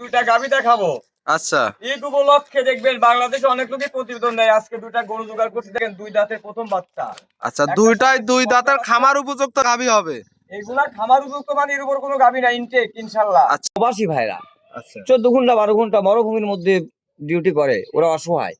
দুইটা গাভী দেখাবো। আচ্ছা, ঈদ উপলক্ষে দেখবেন বাংলাদেশে অনেক লোকই প্রতিবেদন দেয়। আজকে দুইটা গরু জোগাড় করছে, দেখেন দুই দাঁতের প্রথম বাচ্চা। আচ্ছা, দুইটাই দুই দাঁতের খামার উপযুক্ত গাভী হবে। এগুলা খামার উপযুক্ত, মানে এর উপর কোনো গাভী না, ইনটেক ইনশাআল্লাহ। আচ্ছা। প্রবাসী ভাইরা আচ্ছা, 14 ঘন্টা 12 ঘন্টা মরুভূমির মধ্যে ডিউটি করে, ওরা অসহায়।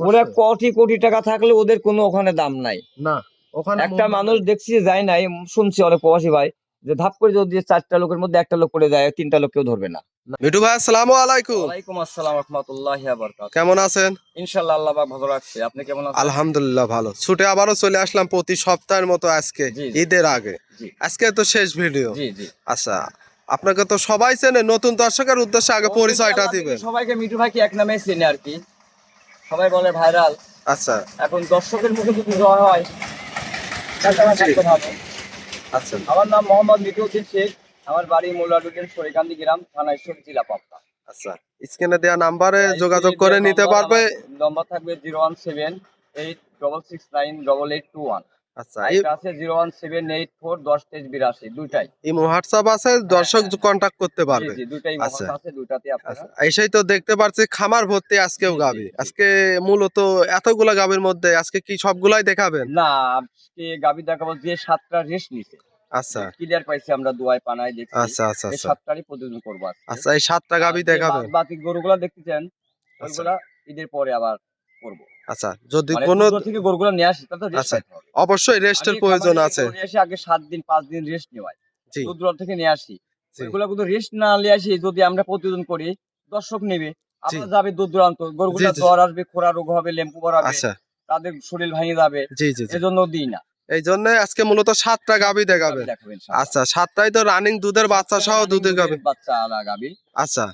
ওরা অবশ্যই। কোটি কোটি টাকা থাকলে ওদের কোনো ওখানে দাম নাই। না, ওখানে একটা মানুষ দেখছি যায় নাই, শুনছি অনেক প্রবাসী ভাই যে ধাপ করে যদি 4টা লোকের মধ্যে একটা লোক পড়ে যায়, 3টা লোক কেউ ধরবে না। মিঠু ভাই, আসসালামু আলাইকুম। ওয়ালাইকুম আসসালাম ওয়া রাহমাতুল্লাহি ওয়া বারাকাতুহু। কেমন আছেন? ইনশাআল্লাহ আল্লাহ পাক ভালো রাখছে। আপনি কেমন আছেন? আলহামদুলিল্লাহ ভালো। ছুটে আবারও চলে আসলাম প্রতি সপ্তাহের মতো আজকে জি, জি। ঈদের আগে। জি আজকে তো শেষ ভিডিও। জি জি। আচ্ছা, আপনাকে তো সবাই চেনে, নতুন দর্শকের উদ্দেশ্যে আগে পরিচয়টা দিবেন। সবাইকে মিঠু ভাইকে এক নামে চেনে আর কি, সবাই বলে ভাইরাল। আচ্ছা এখন দর্শকের মুখে যদি জয় হয় তাহলে আমার থাকতে হবে। আচ্ছা আমার নাম মোহাম্মদ মিঠুউদ্দিন শেখ, আমার বাড়ি মোল্লাডুদ্দিন সরিকান্দি গ্রাম, থানা ঈশ্বরদী, জেলা পাবনা। আচ্ছা, স্ক্রিনে দেওয়া নাম্বারে যোগাযোগ করে নিতে পারবে। নম্বর থাকবে 01786698821। আচ্ছা, এটা আছে 01784102382, দুইটাই। ইমো হোয়াটসঅ্যাপ আছে, দর্শক কন্টাক্ট করতে জি পারবে। জি, দুইটাই আচ্ছা মোবাইল আছে, দুইটাতে আপনারা। আচ্ছা, এসেই তো দেখতে পাচ্ছি খামার ভর্তি আজকেও জি, জি, গাভী। জি। আজকে মূলত এতগুলা গাভীর মধ্যে আজকে কি সবগুলাই দেখাবেন? না, আজকে গাভী দেখাবো যে 7টা রেস্ট নিছে, আচ্ছা ক্লিয়ার পাইছি আমরা, দুয়ায় পানায় দেখছি। আচ্ছা আচ্ছা এই আচ্ছা 7টারই প্রতিদিন করবো আজকে। আচ্ছা, এই 7টা গাভী আর যে দেখাবেন। বাকি গরুগুলা দেখতেছেন আচ্ছা ওইগুলা ঈদের পরে আবার করবো। আচ্ছা, যদি মানে কোনো দূর থেকে গরুগুলা নিয়ে আসি তাহলে রেস্ট আচ্ছা, পাইতে হবে। অবশ্যই রেস্টের আমি প্রয়োজন খামারে আছে। গরু নিয়ে এসে আগে 7 দিন 5 দিন রেস্ট নেওয়াই, জি দূর দূরান্ত থেকে নিয়ে আসি। জি ওইগুলা কিন্তু রেস্ট না নিয়ে আসি যদি আমরা প্রতিদিন করি, দর্শক নেবে, জি আবার যাবে দূর দূরান্ত, গরুগুলা জি। জ্বর আসবে, খোরা রোগ হবে, লেম্পু বাড়াবে, আচ্ছা, তাদের শরীর ভেঙে যাবে, জি জি জি, এজন্য দিই না। এই জন্য আজকে মূলত 7টা গাভী দেখাবেন। দেখাবো ইনশাআল্লাহ। আচ্ছা, 7টাই তো রানিং দুধের বাচ্চা সহ দুধের গাভী। বাচ্চা আলা গাভী। আচ্ছা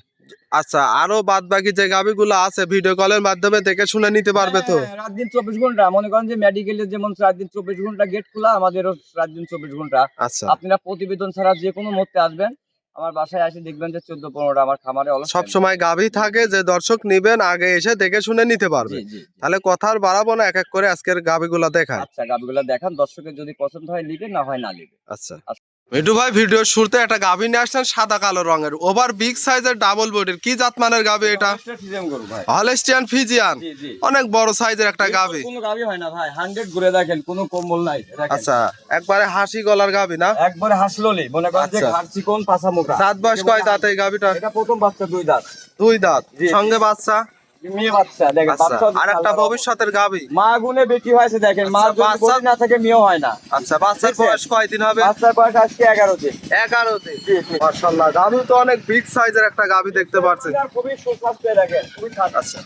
আচ্ছা, আরো বাদ বাকি যে গাভীগুলো আছে ভিডিও কলের মাধ্যমে দেখে শুনে নিতে পারবে তো? হ্যাঁ, রাত দিন 24 ঘন্টা, মনে করেন যে মেডিকেলের যেমন রাত দিন 24 ঘন্টা গেট খোলা, আমাদেরও রাত দিন 24 ঘন্টা। আচ্ছা, আপনারা প্রতিবেদন ছাড়া যে কোনো মুহূর্তে আসবেন, আমার বাসায় এসে দেখবেন যে 14-15টা আমার খামারে অলস সব সময় গাভী থাকে, যে দর্শক নিবেন আগে এসে দেখে শুনে নিতে জি পারবে। জি জি। তাহলে কথা আর বাড়াবো না, এক এক করে আজকের গাভীগুলা দেখায়। আচ্ছা, গাভীগুলা দেখান, দর্শকের যদি পছন্দ হয় নিবে, না হয় না নিবে। আচ্ছা, মিঠু ভাই, ভিডিওর শুরুতে একটা গাভী নিয়ে আসছেন সাদা কালো রঙের, ওভার বিগ সাইজের ডাবল বডির, কি জাতমানের গাভী এটা? ফিজিয়াম গরু ভাই। হলস্টিয়ান ফিজিয়ান, জি জি। অনেক বড় সাইজের একটা গাভী। কোনো গাভী হয় না ভাই, 100 ঘুরে দেখেন, কোনো কম্বল নাই দেখেন। আচ্ছা, একবারে হাসি গলার গাভী না? একবারে হাসলোলি, মনে করেন যে আচ্ছা। ঘাড় চিকন, পাছা মোটা। দাঁত বয়স কয় দাঁত এই গাভীটার? এটা প্রথম বাচ্চা, 2 দাঁত। 2 দাঁত, জি, জি। সঙ্গে বাচ্চা। মেয়ে বাচ্চা দেখেন, আচ্ছা, বাচ্চা আর একটা ভবিষ্যতের গাভী। মা গুনে বেটি হয়েছে দেখেন, মা আচ্ছা, যদি বাচ্চা- বডি না থাকে মেয়েও হয় না। আচ্ছা, বাচ্চার দেখছেন? বয়স কয়দিন হবে? বাচ্চার বয়স আজকে 11 দিন। 11 দিন। জি, জি। মাশাআল্লাহ, গাভী তো অনেক বিগ সাইজের একটা গাভী দেখতে পাচ্ছি। এটা খুবই সুস্বাস্থ্য দেখেন, খুবই স্বাস্থ্য। আচ্ছা,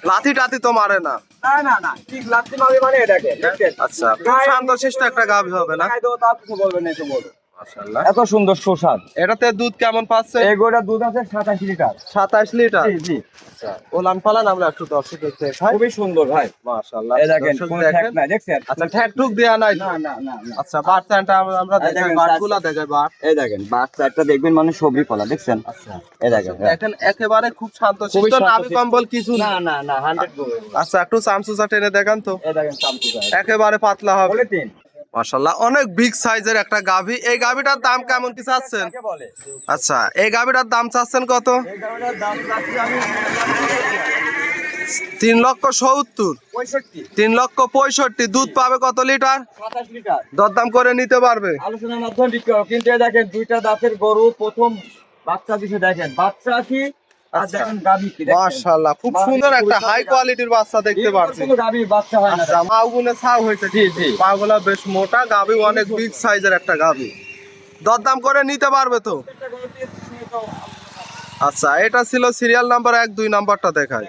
লাথি টাতি তো মারে না? না না না, ঠিক লাত্তি মারবে মানে দেখেন, দেখছেন? আচ্ছা, খুব শান্তশিষ্ট একটা গাভী হবে না? গায়ে দেবো তাও কিছু বলবে না, এসে বলবে। মাশাআল্লাহ। এত সুন্দর সুস্বাদ। এটাতে দুধ কেমন পাচ্ছে? এই গরুটার দুধ আছে 27 লিটার। 27 লিটার। জি জি। আচ্ছা, ওলান পালান আমরা একটু দর্শক দেখতে চাই। খুবই সুন্দর ভাই। মাশাআল্লাহ, এই দেখেন, দর্শক কোনো দেখেন। ঠেক নাই, দেখছেন? আচ্ছা, ঠ্যাক টুক দেয়া নাই তো? না না না না। আচ্ছা, বাচ্চাটা আমরা এই দেখাই, দেখেন, বাটগুলা দেখাই, বাট। এই দেখেন বাচ্চাটা দেখবেন, মানে সবরি কলা, দেখছেন? আচ্ছা, এই দেখেন। দেখেন একেবারে খুব শান্তশিষ্ট, খুবই নাভি শান্তশিষ্ট। কম্বল কিছু না না। না না, 100 গরু। আচ্ছা, একটু চামচুচা টেনে দেখান তো। এই দেখেন চামচু ভাই। একেবারে পাতলা হবে। বলে 3। মাশাআল্লাহ, অনেক বিগ সাইজের একটা গাভী। এই গাভীটার দাম কেমন কি চাচ্ছেন? কাকে বলে? আচ্ছা, এই গাভীটার দাম চাচ্ছেন কত? এই কারণের দাম রাখছি আমি 3,70,000। 65। 3,65,000। দুধ পাবে কত লিটার? 27 লিটার। দরদাম করে নিতে পারবে। আলোচনার মাধ্যমে বিক্রি হবে, কিন্তু এই দেখেন দুইটা দাঁতের গরু, প্রথম বাচ্চা দিছে, দেখেন বাচ্চা কি আর আচ্ছা। দেখেন গাভী কি, দেখেন? মাশাআল্লাহ, খুব সুন্দর একটা হাই কোয়ালিটির বাচ্চা দেখতে পাচ্ছি। কোনো গাভী বাচ্চা হয় না। আচ্ছা, মাগুনে ছাও হয়েছে। জি জি। পাগুলা বেশ মোটা, গাভী অনেক বিগ সাইজের একটা গাভী। দরদাম করে নিতে পারবে তো? প্রত্যেকটা গরুতে সীমিত। আচ্ছা, এটা ছিল সিরিয়াল নাম্বার 1, 2 নাম্বারটা দেখায়।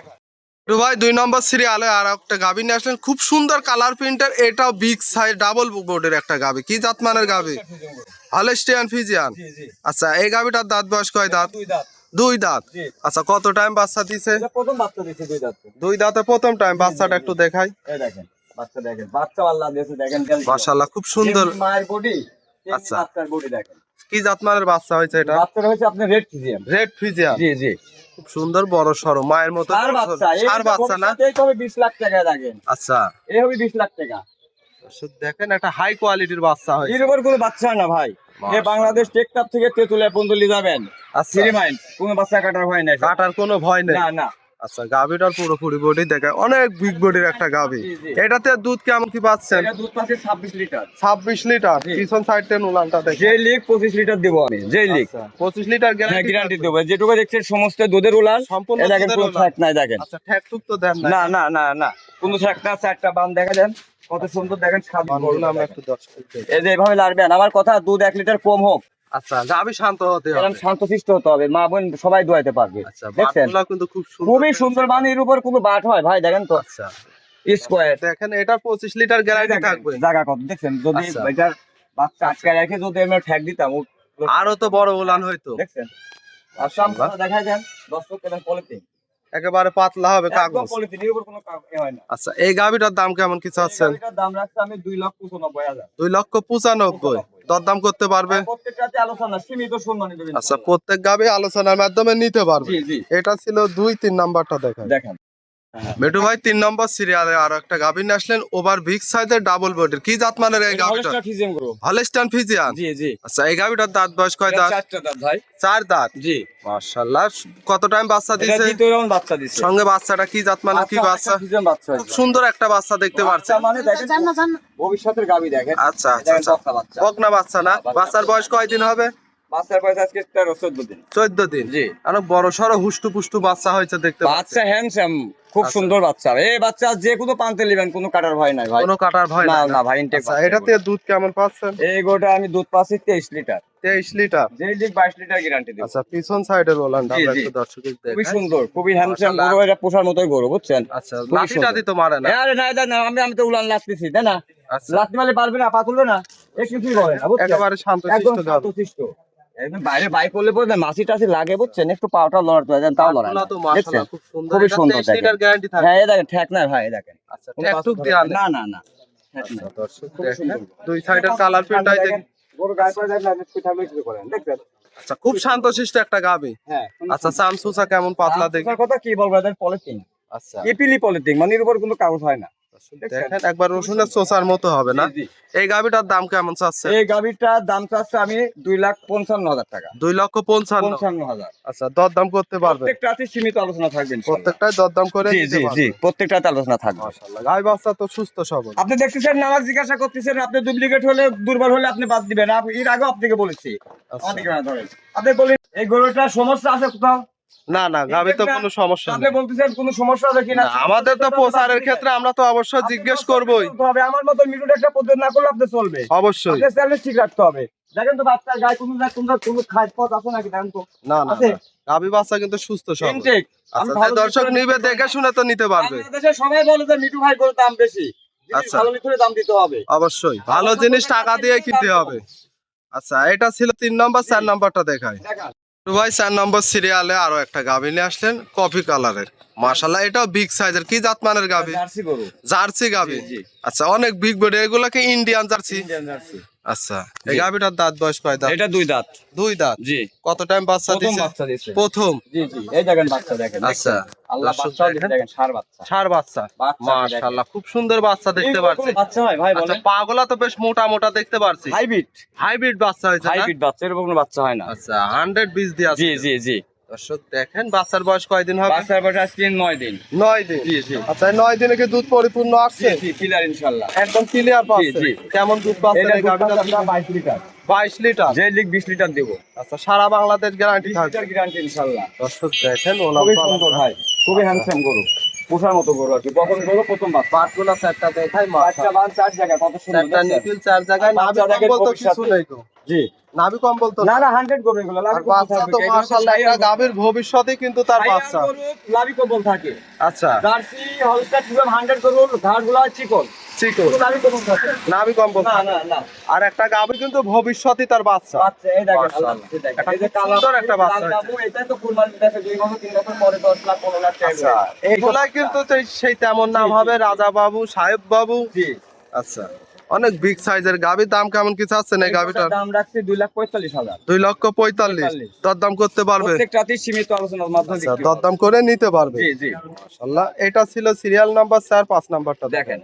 তো ভাই, 2 নম্বর সিরিয়ালে আর একটা গাভী নিয়ে আসলেন, খুব সুন্দর কালার প্রিন্টের, এটাও বিগ সাইজ ডাবল বোর্ডের একটা গাভী। কি জাতমানের গাভী? Holstein Friesian. জি জি। আচ্ছা, এই গাভীটার দাঁত বয়স কয় দাঁত? 2 দাঁত। 2 দাঁত। জি। আচ্ছা, কত টাইম বাচ্চা দিছে? এটা প্রথম বাচ্চা দিছে 2 দাঁত। 2 দাঁতে প্রথম টাইম। বাচ্চাটা একটু দেখাই। এই দেখেন বাচ্চা, দেখেন বাচ্চা আল্লাহ দিয়েছে, দেখেন। মাশাআল্লাহ, খুব সুন্দর। যেমনি মায়ের বডি, আচ্ছা। বাচ্চার বডি দেখেন। কি জাতমানের বাচ্চা হয়েছে এটা? বাচ্চাটা হচ্ছে আপনার রেড ফিজিয়াম। Red Friesian. জি জি। খুব সুন্দর বড় সরো, মায়ের মতো। সার বাচ্চা, সার বাচ্চা না? এই হবে 20 লাখ টাকা দেখেন। আচ্ছা, এই হবে 20 লাখ টাকা। দেখেন একটা হাই কোয়ালিটির বাচ্চা হয়েছে। এর উপর কোনো বাচ্চা হয় না ভাই। এ বাংলাদেশ টেকটাপ থেকে তেতুলিয়া পর্যন্ত নিয়ে যাবেন। আচ্ছা ফ্রি মাইন্ড, কোনো বাচ্চা কাটার হয় না। কাটার কোনো ভয় নেই। না না। আচ্ছা গাভিটার পুরোপুরি বডি দেখে অনেক বিগ বডির একটা গাভি। জি, জি। এটাতে দুধ কেমন কি পাচ্ছেন? এটা দুধ পাচ্ছে 26 লিটার। 26 লিটার। জি। পিছন সাইড থেকে উলানটা দেখে যেই লিক 25 লিটার দেবো আমি, যেই লিক। 25 লিটার হ্যাঁ, গ্যারান্টি গ্যারান্টি দেবো। যেটুকু দেখছেন সমস্ত দুধের উলান। সম্পূর্ণ এই দেখেন দুধের কোনো উলান। ঠ্যাক নাই দেখেন। আচ্ছা ঠ্যাক টুক তো দেন না না না না, কোনো ঠ্যাক না। চারটা বান দেখা দেন কত সুন্দর, দেখেন স্বাদ। বানগুলো আমরা একটু দর্শক দেখি। এই যে এভাবে লাড়বেন। আমার কথা, দুধ 1 লিটার কম হোক, আচ্ছা গাভি শান্ত হতে কারণ হবে। শান্তশিষ্ট হতে হবে। মা বোন সবাই দোয়াইতে পারবে। আচ্ছা দেখছেন বাটগুলো কিন্তু খুব সুন্দর। খুবই সুন্দর, মানে এর উপর কোনো বাট হয় ভাই, দেখেন তো আচ্ছা স্কোয়ার। দেখেন এটা 25 লিটার গ্যারান্টি থাকবে। জায়গা কত দেখছেন? যদি আচ্ছা। এটার বাচ্চা আটকে রেখে যদি আমরা ঠ্যাক দিতাম আরো তো বড় উলান হইতো। দেখছেন। আর সামনে দেখাই দেন দর্শক, কেন পলিথিন একেবারে পাতলা হবে একদম কাগজ। পলিথিন, এর উপর কোনো এ হয় না। আচ্ছা এই গাভিটার দাম কেমন কি চাচ্ছেন? এটার দাম রাখছি আমি 2,95,000। 2,95,000 দরদাম করতে পারবে? প্রত্যেকটাতে আলোচনা, সীমিত সম্মানী দেবেন। আচ্ছা প্রত্যেক গাভি আলোচনার মাধ্যমে নিতে পারবে। জি জি, এটা ছিল 2-3 নাম্বারটা দেখেন। দেখেন। মেটু ভাই 3 নম্বর সিরিয়ালে আরো একটা গাভি নিয়ে আসলেন, ওভার বিগ সাইজের ডাবল বডির। কি জাত মানের এই গাভিটা? Holstein Friesian. জি জি, আচ্ছা এই গাভিটার দাঁত বয়স কয় দাঁত? 4টা দাঁত ভাই। 4 দাঁত। জি, মাশাআল্লাহ। কত টাইম বাচ্চা এটা দিছে? দ্বিতীয় রাউন্ড বাচ্চা দিছে। সঙ্গে বাচ্চাটা কি জাত মানের কি বাচ্চা? ফিজিয়ান বাচ্চা খুব সুন্দর একটা বাচ্চা দেখতে পাচ্ছি। বাচ্চা মানে দেখেন ভবিষ্যতের গাবি দেখেন। আচ্ছা আচ্ছা দেখেন আচ্ছা। বকনা বাচ্চা। বকনা বাচ্চা না? বাচ্চার বয়স কয়দিন হবে? বাচ্চার বয়স আজকে 13-14 দিন। 14 দিন। জি। অনেক বড় সড়ো হুষ্টু পুষ্টু বাচ্চা হয়েছে দেখতে পাচ্ছি। বাচ্চা হ্যান্ডসাম, খুব আচ্ছা। সুন্দর বাচ্চা। এই বাচ্চা যে কোনো পান্তে নেবেন, কোনো কাটার ভয় নাই ভাই। কোনো কাটার ভয় না নাই না ভাই, ইনটেক। আচ্ছা এটাতে দুধ কেমন পাচ্ছেন? এই গোটা আমি দুধ পাচ্ছি 23 লিটার। 23 লিটার। যেই লিক 22 লিটার গ্যারান্টি দেব। আচ্ছা পিছন সাইডের ওলানটা জি, আমরা জি। একটু দর্শকদের খুবই দেখাই। সুন্দর, খুবই হ্যান্ডসাম মাশাআল্লাহ। গরু। এটা পোষার মতোই গরু, বুঝছেন? আচ্ছা খুবই লাঠি সুন্দর। টাঠি তো মারে না? আরে না না, আমি তো উলান লাগতেছি, তাই না? আচ্ছা লাথি মারলে পারবে না, পা তুলবে না, এ কিছুই করে না, বুঝছেন? একেবারে শান্তশিষ্ট একদম গাভি। শান্তশিষ্ট। একদম বাইরে বাইক করলে পরে না মাছি টাছি লাগে, বুঝছেন? একটু পাউটা লড়াতে হয়, তাও লড়ায় না। না তো মাশাআল্লাহ দেখছেন? খুব সুন্দর। খুবই এটা সুন্দর 23 লিটার গ্যারান্টি থাকে। হ্যাঁ, এই দেখেন ঠ্যাক না ভাই, এই দেখেন। আচ্ছা ঠ্যাক টুক দেয়া নেই। না না না, ঠ্যাক আচ্ছা নাই। দর্শক খুবই দেখেন সুন্দর। দুই সাইডের কালার প্রিন্টটাই দেখেন। গরু গায়ে পড়ে দেখলে আপনি পিঠা মিষ্টি করেন, দেখছেন? আচ্ছা খুব শান্তশিষ্ট একটা গাভি। হ্যাঁ। আচ্ছা চামচুচা কেমন পাতলা দেখি? আপনার কথা কি বলবো, এদের পলিথিন, আচ্ছা এপিলি পলিথিন, মানে এর উপর কোনো কাগজ হয় না। দেখেন একবার রসুনের চোচার মতো হবে না? জি, জি। এই গাভিটার দাম কেমন চাচ্ছে? এই গাভীটার দাম চাচ্ছে আমি 2,55,000 টাকা। 2,55,000। 55,000। আচ্ছা দরদাম করতে পারবে? প্রত্যেকটাতে সীমিত আলোচনা থাকবে ইনশাআল্লাহ। প্রত্যেকটাই দরদাম করে জি নিতে জি পারবে। জি, প্রত্যেকটাতে আলোচনা থাকবে। মাশাআল্লাহ গাই বাচ্চা তো সুস্থ সবল। আপনি দেখতেছেন না, আমার জিজ্ঞাসা করতেছেন, আপনি ডুপ্লিকেট হলে দুর্বল হলে আপনি বাদ দিবেন। এর আগেও আপনাকে বলেছি। আচ্ছা। আমাকে না ধরেন, আপনি বলেন এই গরুটার সমস্যা আছে কোথাও? না না গাভি তো কোনো সমস্যা আপনি নেই। বলতেছেন কোনো সমস্যা আছে কিনা? না, আমাদের তো প্রচারের ক্ষেত্রে আমরা তো অবশ্যই জিজ্ঞেস করবই। হবে আমার মতো মিটুট একটা পদ্ধতি না করলে আপনি চলবে। অবশ্যই। আপনার চ্যালেঞ্জ ঠিক রাখতে হবে। দেখেন তো বাচ্চার গায়ে কোনো খাদ পথ আছে নাকি, দেখেন তো। না না আছে? গাভি বাচ্চা কিন্তু সুস্থ সবল। ইনটেক। আমি আচ্ছা ভালো যে দর্শক কিছু- নিবে দেখে শুনে তো নিতে পারবে। বাংলাদেশে সবাই বলে যে মিটু ভাই গরুর দাম বেশি। জিনিস আচ্ছা। ভালো নিতে হলে দাম দিতে হবে। অবশ্যই ভালো জিনিস টাকা দিয়ে কিনতে হবে। আচ্ছা এটা ছিল 3 নম্বর। 4 নম্বরটা দেখাই। দেখান। তো ভাই 4 নম্বর সিরিয়ালে আরো একটা গাভি নিয়ে আসলেন কফি কালারের। মাশাআল্লাহ এটাও বিগ সাইজের। কি জাত মানের গাভি? জার্সি গরু। জার্সি গাভি। জি, জি। আচ্ছা অনেক বিগ বডি। এগুলাকে ইন্ডিয়ান জার্সি। Indian jersey. আচ্ছা এই গাভিটার দাঁত বয়স কয় দাঁত? এটা 2 দাঁত। 2 দাঁত। জি। কত টাইম বাচ্চা প্রথম দিছে? বাচ্চা দিয়েছে। প্রথম। জি জি, এই দেখেন বাচ্চা দেখেন। আচ্ছা আল্লাহ দর্শক বাচ্চা দেখেন। দেখেন, ষাঁড় বাচ্চা। ষাঁড় বাচ্চা। বাচ্চা মাশাআল্লাহ খুব সুন্দর বাচ্চা দেখতে পাচ্ছি। বাচ্চা হয় ভাই, আচ্ছা বলেন। পাগুলা তো বেশ মোটা মোটা দেখতে পাচ্ছি। হাইব্রিড। হাইব্রিড বাচ্চা হয়েছে না? হাইব্রিড বাচ্চা, এরকম কোনো বাচ্চা হয় না। আচ্ছা 100 বীজ দিয়ে আছে। জি জি জি। দর্শক দেখেন বাচ্চার বয়স কয়দিন হবে? বাচ্চার বয়স আজকে 9 দিন। 9 দিন। জি জি। আচ্ছা 9 দিনে কি দুধ পরিপূর্ণ জি আসছে? জি, ক্লিয়ার ইনশাআল্লাহ। একদম ক্লিয়ার পাচ্ছে। জি, জি। কেমন দুধ পাচ্ছে এটা এই গাভিটা? 22 লিটার। 22 লিটার। যে লিক 20 লিটার দেব। আচ্ছা সারা বাংলাদেশ গ্যারান্টি 20 থাকবে। লিটার গ্যারান্টি ইনশাআল্লাহ। দর্শক দেখেন ওলা খুবই সুন্দর ভাই, খুবই হ্যান্ডসাম গরু, পোষার মতো গরু আর কি। কখন গরু প্রথম বাচ্চা। পাটগুলা চারটা দেখাই একটা বান 4 জায়গা, কত সুন্দর চারটা দেখছেন? নিপিল 4 জায়গায়। নাভি বাচ্চা দেখেন কম্বল তো কিছু ভবিষ্যতে। নেই তো। জি। নাভি কম্বল তো না না, 100 গরু এগুলো। আর লাভি কবুল বাচ্চা থাকবে। তো এগুলো মাশাআল্লাহ একটা সাইয়ার গরু। গাভীর ভবিষ্যতে কিন্তু তার সাইয়ার বাচ্চা। গরু, লাভি কবুল থাকে। আচ্ছা জার্সি হলস্টাইন ফ্রিজিয়ান 100 গরুর ঘাড়গুলো হয় চিকন। চিকন। কোনো লাভি কবুল থাকে। নাভি কম্বল না না না। আর একটা গাভী কিন্তু ভবিষ্যতে তার বাচ্চা। বাচ্চা এই দেখেন, মাশাআল্লাহ। আল্লাহ এই দেখেন। একটা এই যে খুব সুন্দর একটা বাচ্চা লাল হয়েছে। গাবু, এটাই তো কুরবানির কাছে 2 বছর 3 বছর পরে 10 লাখ 15 লাখ টাকা। আচ্ছা এইগুলাই কিন্তু সেই তেমন নাম হবে রাজা বাবু, সাহেব বাবু। জি। আচ্ছা অনেক বিগ সাইজের গাভীর দাম কেমন কি চাচ্ছেন এই গাভীটার? দাম রাখছি 2,45,000। 2,45,000 দরদাম করতে পারবে? প্রত্যেকটাতেই সীমিত আলোচনার মাধ্যমে আচ্ছা বিক্রি হবে। দরদাম করে নিতে পারবে। জি জি। মাশাআল্লাহ এটা ছিল সিরিয়াল নাম্বার 4। 5 নাম্বারটা দেখেন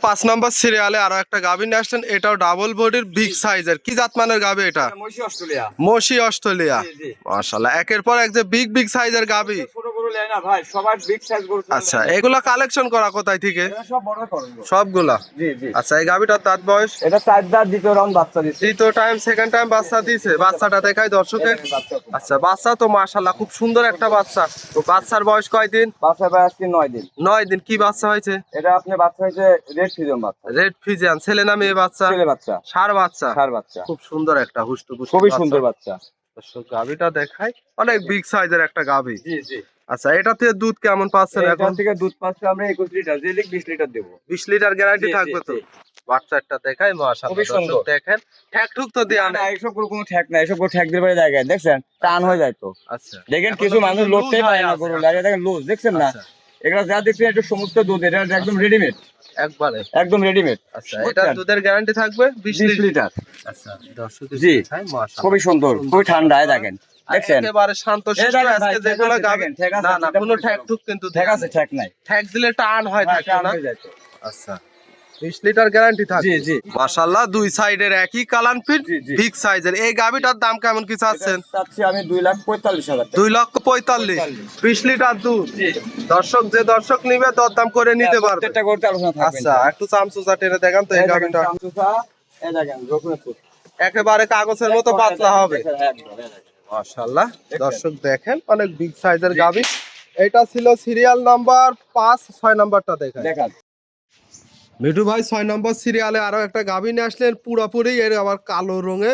5 নম্বর সিরিয়ালে আরো একটা গাভী নিয়ে আসলেন, এটাও ডাবল বডির বিগ সাইজের, কি জাতমানের গাভী এটা? মহিষী অস্ট্রেলিয়া। মসি অস্ট্রেলিয়া। জি, জি। মাশাআল্লাহ, একের পর এক যে বিগ বিগ সাইজের গাভী। ছোট গরু নেয় না ভাই, সবার বিগ সাইজ গরু। আচ্ছা, এগুলা কালেকশন করা কোথায় থেকে? এটা সব বড় করো। সবগুলা? জি জি। আচ্ছা, এই গাভীটার দাঁত বয়স? এটা 4 দাঁত, দ্বিতীয় রাউন্ড বাচ্চা দিচ্ছে। দ্বিতীয় টাইম, সেকেন্ড টাইম বাচ্চা দিয়েছে। বাচ্চাটা দেখাই দর্শকের। আচ্ছা, বাচ্চা তো মাশাআল্লাহ খুব সুন্দর একটা বাচ্চা। তো বাচ্চার বয়স কয়দিন? বাচ্চা বয়স আজকে 9 দিন। 9 দিন। কি বাচ্চা হয়েছে? এটা আপনি বাচ্চা হয়েছে রেড ফিজিয়ান বাচ্চা। Red Friesian. ছেলে না মেয়ে বাচ্চা? ছেলে বাচ্চা। ষাঁড় বাচ্চা। ষাঁড় বাচ্চা। খুব সুন্দর একটা হুষ্টপুষ্ট, খুবই সুন্দর বাচ্চা। দর্শক গাভীটা দেখাই, অনেক বিগ সাইজের একটা গাভী। জি জি। আচ্ছা, এটা থেকে দুধ কেমন পাচ্ছেন এখন? এখান থেকে দুধ পাচ্ছি আমরা 21 লিটার, যে লিখ 20 লিটার দেবো। 20 লিটার গ্যারান্টি জি, থাকবে জি, তো? জি। বাচ্চাটা দেখাই মাশাআল্লাহ, খুবই সুন্দর। দর্শক দেখেন, ঠ্যাক ঠুক তো দেয়া না, নাই। এসব গরু কোনো ঠ্যাক নাই, এসব গরু ঠ্যাক দিলে পরে জায়গায় দেখছেন টান হয়ে যায় তো। আচ্ছা, দেখেন এখনো কিছু মানুষ কিন্তু লড়তেই loose পারে হয়ে না আছে। গরু লাগে, দেখেন লুজ দেখছেন না। আচ্ছা, এগুলা যা দেখছেন একটু সমস্ত দুধ, এটা একদম রেডিমেড, একবারে। একদম রেডিমেড। আচ্ছা, এটা দুধের গ্যারান্টি থাকবে 20 20 লিটার। লিটার। আচ্ছা, দর্শক জি। দেখাই মাশাআল্লাহ, খুবই সুন্দর, খুবই ঠান্ডা, দেখেন দেখছেন। একেবারে শান্ত শিষ্ট। দেখেন ভাই, আজকে ঠ্যাক যেগুলো আছে, গাভী, দেখেন, ঠ্যাক আছে, না না, এটা কোনো পরিষ্কার। ঠ্যাক ঠুক কিন্তু ঠ্যাক দেয়া আছে, নেই। ঠ্যাক নাই। ঠ্যাক দিলে টান হয়, হ্যাঁ, থাকে টান না? হয়ে যায় তো। আচ্ছা, 20 লিটার গ্যারান্টি থাকবে। জি জি। মাশাআল্লাহ, দুই সাইডের একই কালান ফিট, জি, জি। বিগ সাইজের। এই গাভীটার দাম কেমন কি চাচ্ছেন? এটা চাচ্ছি আমি 2,45,000 টাকা। 2,45,000। 20 লিটার দুধ। জি। দর্শক, যে দর্শক নিবে দরদাম করে নিতে পারবে। প্রত্যেকটা করতে আলোচনা থাকবে। আচ্ছা, একটু চামচুচা টেনে দেখান তো এই গাভীটা। এই দেখেন রঘুনাথপুর। একেবারে কাগজের মতো পাতলা হবে। একদম, একদম। মাশাআল্লাহ, দর্শক দেখেন, অনেক বিগ সাইজের গাভী। এটা ছিল সিরিয়াল নাম্বার 5। 6 নাম্বারটা দেখেন। দেখান। মিঠু ভাই, 6 নম্বর সিরিয়ালে আরো একটা গাভী নিয়ে আসলেন, পুরোপুরি এর আবার কালো রঙে।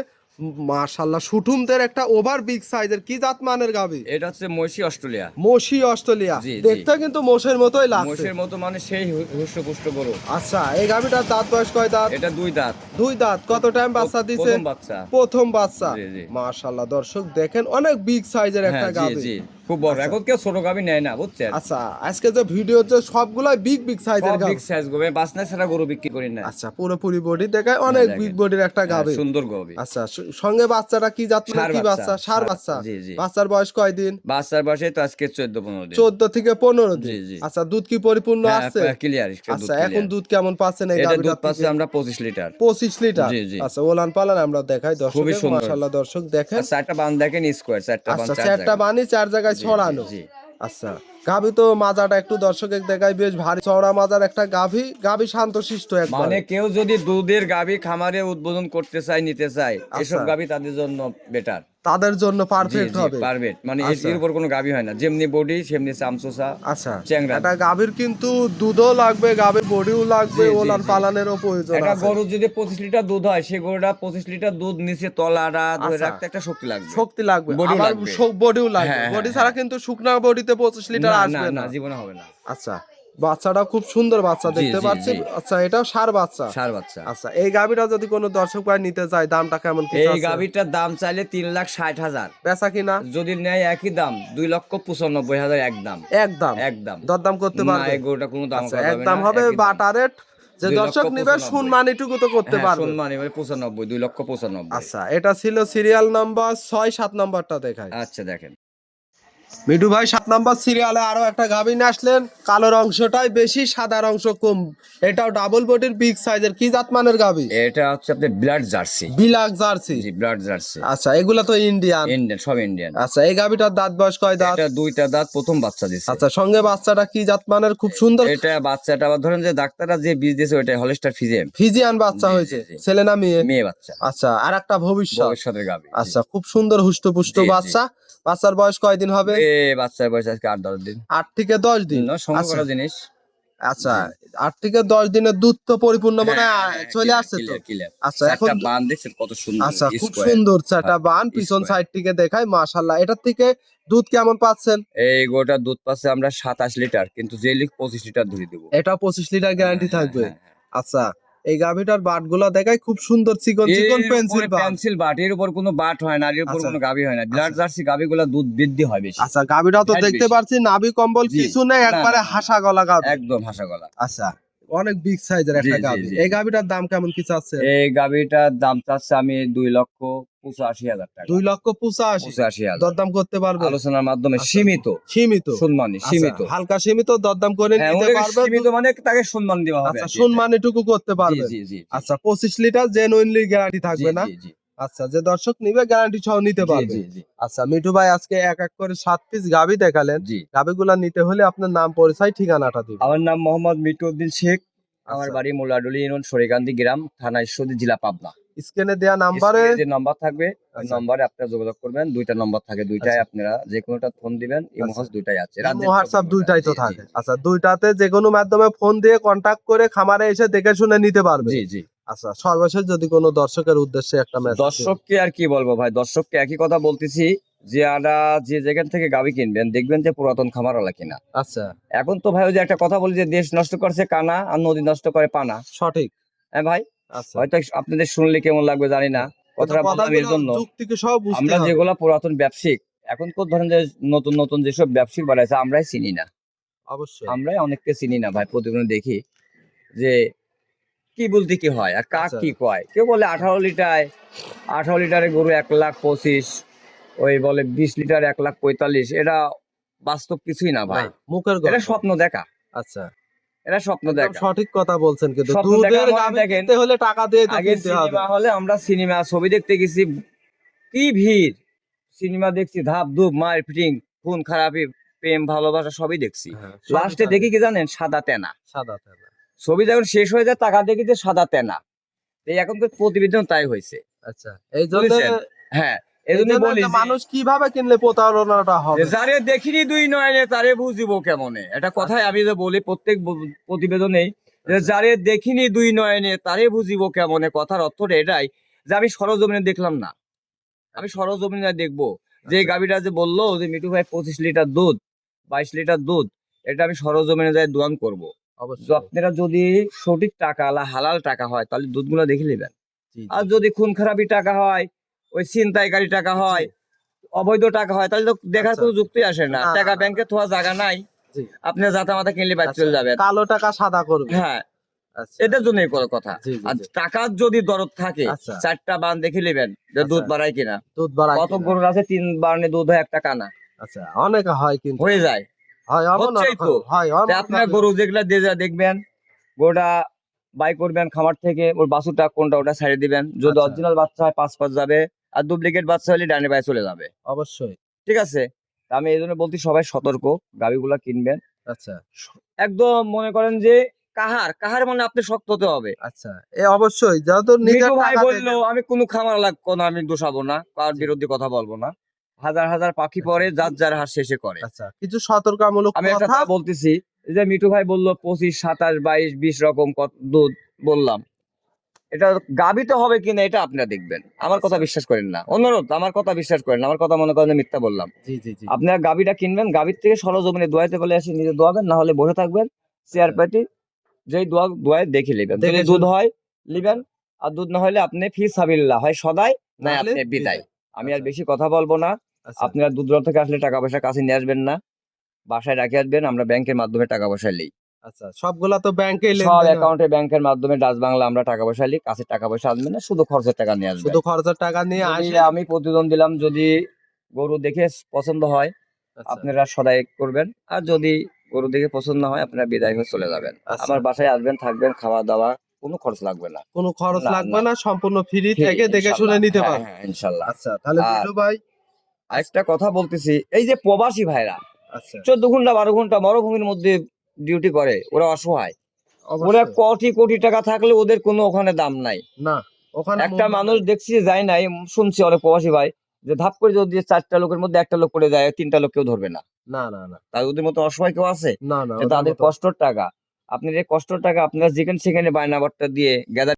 মাশাআল্লাহ, সুঠুমদের একটা ওভার বিগ সাইজের, কি জাত মানের গাভী? এটা হচ্ছে মহিষী অস্ট্রেলিয়া। মসি অস্ট্রেলিয়া। জি, জি। দেখতে কিন্তু মোষের মতোই লাগছে। মোষের মতো মানে সেই হুষ্টপুষ্ট গরু। আচ্ছা, এই গাভীটার দাঁত বয়স কয় দাঁত? এটা 2 দাঁত। 2 দাঁত। কত টাইম বাচ্চা দিছে? প্রথম বাচ্চা। প্রথম বাচ্চা। জি, জি। মাশাআল্লাহ, দর্শক দেখেন, অনেক বিগ সাইজের একটা হ্যাঁ, জি গাভী। জি, খুব বড়। এখন কেউ ছোট গাভী নেয় না, বুঝছেন। আচ্ছা, আজকে যে ভিডিও যে সবগুলাই বিগ বিগ সাইজের সব গাভী। বিগ সাইজ গরু, বাসনা ছাড়া গরু বিক্রি করি না। আচ্ছা, পুরোপুরি বডি দেখায়, অনেক দেখেন। বিগ বডির একটা হ্যাঁ, গাভী। সুন্দর গাভী। আচ্ছা, সঙ্গে বাচ্চাটা কি জাত মানে, ষাঁড় কি বাচ্চা? বাচ্চা। ষাঁড় বাচ্চা। জি, জি। বাচ্চার বয়স কয়দিন? বাচ্চার বয়সে তো আজকে 14-15 দিন। 14 থেকে 15 দিন। জি, জি। আচ্ছা, দুধ কি পরিপূর্ণ আছে? ক্লিয়ার। আচ্ছা, এখন দুধ কেমন পাচ্ছেন এই এটা গাভীটা দুধ পাচ্ছে থেকে? আমরা 25 লিটার। 25 লিটার। জি, জি। আচ্ছা, ওলান পালান আমরা দেখাই খুবই দর্শক। সুন্দর। মাশাআল্লাহ, দর্শক দেখেন। আর 4টা বান দেখেন স্কোয়ার, 4টা বান আচ্ছা, 4 চারটা জায়গায়। বানি 4 জায়গায় জি, ছড়ানো। জি, জি। আচ্ছা, গাভী তো মাজাটা একটু দর্শকের দেখাই, বেশ ভারী চওড়া মাজার একটা গাভী। গাভী শান্তশিষ্ট একবার। মানে কেউ যদি দুধের গাভী খামারে উদ্বোধন করতে চায়, নিতে চায়, এসব আচ্ছা। গাভী তাদের জন্য বেটার। তাদের জন্য জি পারফেক্ট জি, হবে। পারফেক্ট। মানে আচ্ছা। এর উপর কোনো গাভী হয় না, যেমনি বডি সেমনি চামচোসা। আচ্ছা, চ্যাংড়া। এটা গাভীর কিন্তু দুধও লাগবে, গাভীর বডিও লাগবে, জি, জি, ওলান জি। পালানেরও প্রয়োজন একটা আছে। গরু যদি 25 লিটার দুধ হয়, সেই গরুটা 25 লিটার দুধ নিচে তলাটা ধরে আচ্ছা। রাখতে একটা শক্তি লাগবে। শক্তি লাগবে, বডিও আবার লাগবে। বডিও লাগবে। হ্যাঁ, বডি হ্যাঁ, ছাড়া হ্যাঁ। কিন্তু শুকনা বডিতে 25 লিটার না, আসবে না না। জীবনে হবে না। আচ্ছা, বাচ্চাটা খুব সুন্দর বাচ্চা জি, দেখতে জি, পাচ্ছি। জি। আচ্ছা, এটাও ষাঁড় বাচ্চা। ষাঁড় বাচ্চা। আচ্ছা, এই গাভীটা যদি কোনো দর্শক ভাই নিতে চায়, দামটা কেমন কি এই চাচ্ছেন? গাভীটার দাম চাইলে 3,60,000। বেচা কিনা যদি নেয় একই দাম 2,95,000 একদম। একদম একদম। দরদাম করতে না, পারবে? এই গরুটা কোনো দাম আচ্ছা, করা যাবে একদম না, হবে একই দাম। বাটা রেট। যে 2,95,000 দর্শক নিবে সম্মানিটুকু তো করতে হ্যাঁ, পারবে। সম্মানী মানে 95, 2,95,000। আচ্ছা, এটা ছিল সিরিয়াল নাম্বার 6। 7 নাম্বারটা দেখায়। আচ্ছা, দেখেন। মিঠু ভাই, 7 নাম্বার সিরিয়ালে আরো একটা গাভী নিয়ে আসলেন, কালোর অংশটাই বেশি, সাদার অংশ কম। এটাও ডাবল বডির বিগ সাইজের, কি জাত মানের গাভী? এটা হচ্ছে আপনার ব্লাড জার্সি। বিলাক জার্সি। জি, ব্লাড জার্সি। আচ্ছা, এগুলা তো ইন্ডিয়ান। ইন্ডিয়ান, সব ইন্ডিয়ান। আচ্ছা, এই গাভীটার দাঁত বয়স কয় দাঁত? এটা 2টা দাঁত, প্রথম বাচ্চা দিছে। আচ্ছা, সঙ্গে বাচ্চাটা কি জাত মানের? খুব সুন্দর এটা বাচ্চাটা আবার ধরেন যে ডাক্তাররা যে বীজ দিয়েছে ওটা হলস্টার ফিজিয়াম। ফিজিয়ান বাচ্চা জি, হয়েছে। জি, জি। ছেলে না মেয়ে? মেয়ে বাচ্চা। আচ্ছা, আর একটা ভবিষ্যৎ। ভবিষ্যতের গাভী। আচ্ছা, খুব সুন্দর হুষ্টপুষ্ট জি, জি। বাচ্চা। বাচ্চার বয়স কয়দিন হবে? বাচ্চার বয়স আজকে 8-10 দিন। 8 থেকে 10 দিন। না, সংগ্রহ আচ্ছা, করা জিনিস। আচ্ছা, 8 থেকে 10 দিনের দুধ তো পরিপূর্ণ মনে হয় হ্যাঁ, চলে আসছে তো। Clear, clear. আচ্ছা, এখন চারটা বান দেখছেন কত সুন্দর। আচ্ছা, খুব স্কোয়ার। সুন্দর চারটা বান, পিছন স্কোয়ার। সাইড থেকে দেখায়। মাশাআল্লাহ, এটার থেকে দুধ কেমন পাচ্ছেন? এই গরুটার দুধ পাচ্ছে আমরা 27 লিটার, কিন্তু যে লিখ 25 লিটার ধরে দেবো। এটা 25 লিটার গ্যারান্টি থাকবে। হ্যাঁ, হ্যাঁ। আচ্ছা, এই গাভীটার বাটগুলো দেখায়, খুব সুন্দর চিকন চিকন পেন্সিল বাট। পেন্সিল বাট, এর উপর কোনো বাট হয় না, এর উপর আচ্ছা। কোনো গাভী হয় না। ব্লাড জার্সি গাভীগুলো দুধ বৃদ্ধি হয় বেশি। আচ্ছা, গাভীটা তো Fat দেখতে বেশি। পাচ্ছি নাভি কম্বল জি। কিছু নেই, না, একবারে না, না। হাসা গলা গাভী। একদম হাসা গলা। আচ্ছা, অনেক বিগ সাইজের একটা জি, জি, গাভী। জি। এই গাভীটার দাম কেমন কি চাচ্ছে? এই গাভীটার দাম চাচ্ছে আমি 85,000 টাকা। 2,85,000 85,000 দরদাম করতে পারবে আলোচনার মাধ্যমে আচ্ছা। সীমিত সীমিত সম্মানী, আচ্ছা, সীমিত। হালকা সীমিত দরদাম করে হ্যাঁ, নিতে ওদের পারবে। সীমিত মানে তাকে সম্মান দেওয়া হবে আচ্ছা, আর কি। সম্মানীটুকু করতে জি, পারবে। জি, জি, জি। আচ্ছা, 25 লিটার জেনুইনলি গ্যারান্টি জি, থাকবে না? জি, জি। আচ্ছা, যে দর্শক নিবে গ্যারান্টি সহ নিতে জি, পারবে। জি, জি। আচ্ছা, মিঠু ভাই আজকে এক এক করে 7 পিস গাভী দেখালেন। জি। গাভীগুলা নিতে হলে আপনার নাম, পরিচয়, ঠিকানাটা দিবেন। আমার নাম মোহাম্মদ মিটুউদ্দিন শেখ। আমার আচ্ছা, বাড়ি মোল্লাডুলি ইউনিয়ন সরিকান্দি গ্রাম, থানা ঈশ্বরদী, জেলা পাবনা। স্ক্রিনে দেয়া নাম্বারে স্ক্রিনে যে নাম্বার থাকবে ওই আচ্ছা, নম্বরে আপনারা যোগাযোগ করবেন। 2টা নম্বর থাকে, 2টায় আচ্ছা, আপনারা যে কোনোটা ফোন দিবেন। ইমো আচ্ছা। হোয়াটস 2টাই আছে। ইমো, রাজ্যের হোয়াটসঅ্যাপ 2টা। দুইটাই তো জি, জি, থাকে। আচ্ছা, দুইটাতে যে কোনো মাধ্যমে ফোন দিয়ে কন্টাক্ট করে খামারে এসে দেখে শুনে নিতে পারবে। জি, জি। আচ্ছা, সর্বশেষ যদি কোনো দর্শকের উদ্দেশ্যে একটা মেসেজ দিন। দর্শককে আর কি বলবো ভাই, দর্শককে একই কথা বলতেছি যে যে যেখান থেকে গাভী কিনবেন দেখবেন যে পুরাতন খামারওয়ালা কিনা। আচ্ছা, এখন তো ভাই ওই যে একটা কথা বলি যে দেশ নষ্ট করছে কানা আর নদী নষ্ট করে পানা। সঠিক। হ্যাঁ ভাই, আচ্ছা, হয়তো আপনাদের শুনলে কেমন লাগবে জানি না, কিন্তু কথাটা বললাম এর কথাগুলো জন্য। যুক্তিকে সব বুঝতে আমরা হবে। যেগুলা পুরাতন ব্যবসায়িক, এখন তো ধরেন যে নতুন নতুন যেসব ব্যবসায়িক বাড়াইছে আমরাই চিনি না। অবশ্যই। আমরাই অনেককে চিনি না ভাই, প্রতিদিন দেখি যে কি বলতে কি হয় আর কাক আচ্ছা, কি কয়। কেউ বলে 18 লিটারে গরু 1,25,000, ওই বলে 20 লিটার 1,45,000। এটা বাস্তব কিছুই না না, ভাই, মুখের এটা গল্প। স্বপ্ন দেখা, আচ্ছা, এটা স্বপ্ন একদম দেখা। সঠিক কথা বলছেন, কিন্তু স্বপ্ন দেখা দুধের মানে গাভী দেখেন, কিনতে হলে টাকা দিয়ে তো আগে কিনতে হবে। সিনেমা হলে আমরা সিনেমা ছবি দেখতে গেছি, কি ভিড়। সিনেমা দেখছি, ধাপ ধুপ মার ফিটিং, খুন খারাপি, প্রেম ভালোবাসা সবই দেখছি। হ্যাঁ, সবই লাস্টে থাকে। দেখি কি জানেন, সাদা তেনা। সাদা তেলা। ছবি যখন শেষ হয়ে যায় টাকা দেখি যে সাদা তেনা। এই এখনকার প্রতিবেদন তাই হয়েছে, আচ্ছা, এই জন্য বুঝেছেন? হ্যাঁ, এই জন্য বলি যে মানুষ কিভাবে কিনলে প্রতারণাটা হবে। যারে দেখিনি দুই নয়নে তারে বুঝিব কেমনে। এটা কথাই আমি যে বলি প্রত্যেক প্রতিবেদনেই, যে আচ্ছা, যারে দেখিনি দুই নয়নে তারে বুঝিব কেমনে। কথার অর্থটা এটাই যে আমি সরজমিনে দেখলাম না, আমি সরজমিনে দেখবো। যে আচ্ছা, গাভীটা যে বললো যে মিঠু ভাই 25 লিটার দুধ, 22 লিটার দুধ, এটা আমি সরজমিনে যাই দোয়ান করবো। তো অবশ্যই। আপনারা যদি সঠিক টাকা হালাল টাকা হয় তাহলে দুধগুলো দেখে নেবেন। জি, আর জি, যদি খুন খারাপি টাকা হয়, ওই ছিনতাইকারী টাকা জি, হয়, অবৈধ টাকা হয়, তাহলে তো দেখার আচ্ছা, কোনো যুক্তি আসে না। না, না, টাকা না, ব্যাংকে থোয়া জায়গা নাই, জি, আপনি জাতা মাথা কিনলে বাইর আচ্ছা, চলে যাবেন। কালো টাকা সাদা করবে। হ্যাঁ, আচ্ছা, এটার জন্যই কোনো কথা। জি, জি, আর জি, টাকার যদি দরদ থাকে, আচ্ছা, 4টা বান দেখে নেবেন যে আচ্ছা, দুধ বাড়ায় কিনা। দুধ বাড়ায় কত কিনা। গরুর আছে 3 বার্নে দুধ হয়, একটা কানা আচ্ছা, অনেকে হয় কিন্তু, হয়ে যায়, হয় এমন, হচ্ছেই তো। হয় তাই এমন আপনার গরু যেগুলা দেখবেন, গরুটা বাই করবেন খামার থেকে, ওর বাছুরটা কোনটা ওটা ছেড়ে দিবেন। যদি আচ্ছা, অরিজিনাল বাচ্চা হয় 5 যাবে, আর ডুপ্লিকেট বাচ্চা হলে ডানে বায়ে চলে যাবে। অবশ্যই। ঠিক আছে? তা আমি এই জন্য বলছি সবাই সতর্ক, গাভিগুলা কিনবেন। আচ্ছা, একদম মনে করেন যে কাহার মানে আপনি শক্ত হতে হবে। আচ্ছা, অবশ্যই যত নিজের মিঠু ভাই টাকা বললো দিয়ে। আমি কোনো খামার কোনো আমি দোষাবো না, কার জি, বিরুদ্ধে কথা বলবো না। হাজার হাজার পাখি আচ্ছা, পরে যার যার হাত শেষে করে। আচ্ছা, কিছু সতর্কতামূলক আমি একটা কথা। কথা বলতেছি, এই যে মিঠু ভাই বললো 25, 27, 22, 20 রকম দুধ বললাম, এটা গাভীতে হবে কিনা এটা আপনারা দেখবেন। আমার কথা আচ্ছা, বিশ্বাস করেন না, অনুরোধ, আমার কথা বিশ্বাস করেন না। আমার কথা মনে করেন যে মিথ্যা বললাম। জি, জি, জি, আপনারা গাভীটা কিনবেন, গাভীর থেকে সরজমিনে দোয়াইতে বলে এসে নিজে দোয়াবেন, না হলে বসে থাকবেন চেয়ার আচ্ছা, পেটি, যেই দোয়ায় দেখে নেবেন। যদি দেখে দুধ শুনে হয় লিবেন, আর দুধ না হলে আপনি ফি সাবিল্লাহ, হয় সদাই না নাহলে আপনি বিদায়। বিদায়। আমি আর আচ্ছা, বেশি কথা বলবো না। আচ্ছা, আপনারা দূর দূরান্ত থেকে আসলে টাকা পয়সা কাছে নিয়ে আসবেন না, বাসায় রাখে আসবেন। আমরা ব্যাংকের মাধ্যমে টাকা পয়সা নিই, আচ্ছা, সবগুলা তো ব্যাংকেই সব লেনদেন হয়। অ্যাকাউন্টে ব্যাংকের মাধ্যমে ডাচ বাংলা আমরা টাকা পয়সা নিই। কাছে টাকা পয়সা আনবেন না, শুধু খরচের টাকা নিয়ে আসবেন। শুধু খরচের টাকা নিয়ে যদি আসে। আমি প্রতিদিন দিলাম, যদি গরু দেখে পছন্দ হয় আচ্ছা, আপনারা সদাই করবেন, আর যদি গরু দেখে পছন্দ না হয় আপনারা বিদায় হয়ে চলে যাবেন। আচ্ছা, আমার বাসায় আসবেন, থাকবেন, খাওয়া দাওয়া কোনো খরচ লাগবে না। কোনো খরচ না, লাগবে না, না, সম্পূর্ণ ফ্রি ফ্রি থেকে দেখে শুনে ইনশাল্লাহ। নিতে হ্যাঁ, পারবে। হ্যাঁ, ইনশাল্লাহ। আচ্ছা, তাহলে আর মিঠু ভাই। আরেকটা কথা বলতেছি, এই যে প্রবাসী ভাইরা আচ্ছা, 14 ঘন্টা 12 ঘন্টা মরুভূমির মধ্যে ডিউটি করে, ওরা অসহায়। ওরা অবশ্যই। কোটি কোটি টাকা থাকলে ওদের কোনো ওখানে দাম নাই। না, ওখানে একটা মূল্য মানুষ নাই। দেখছি যায় নাই, শুনছি অনেক প্রবাসী ভাই যে ধাপ করে যদি 4টা লোকের মধ্যে একটা লোক পড়ে যায়, 3টা লোক কেউ ধরবে না। না, না, না, তাই ওদের মতো অসহায় কেউ আছে না, না, যে ওদের তাদের মতো। কষ্টের টাকা, আপনার এই কষ্টের টাকা আপনারা যেখানে সেখানে বায়না বাট্টা দিয়ে গ্যাদার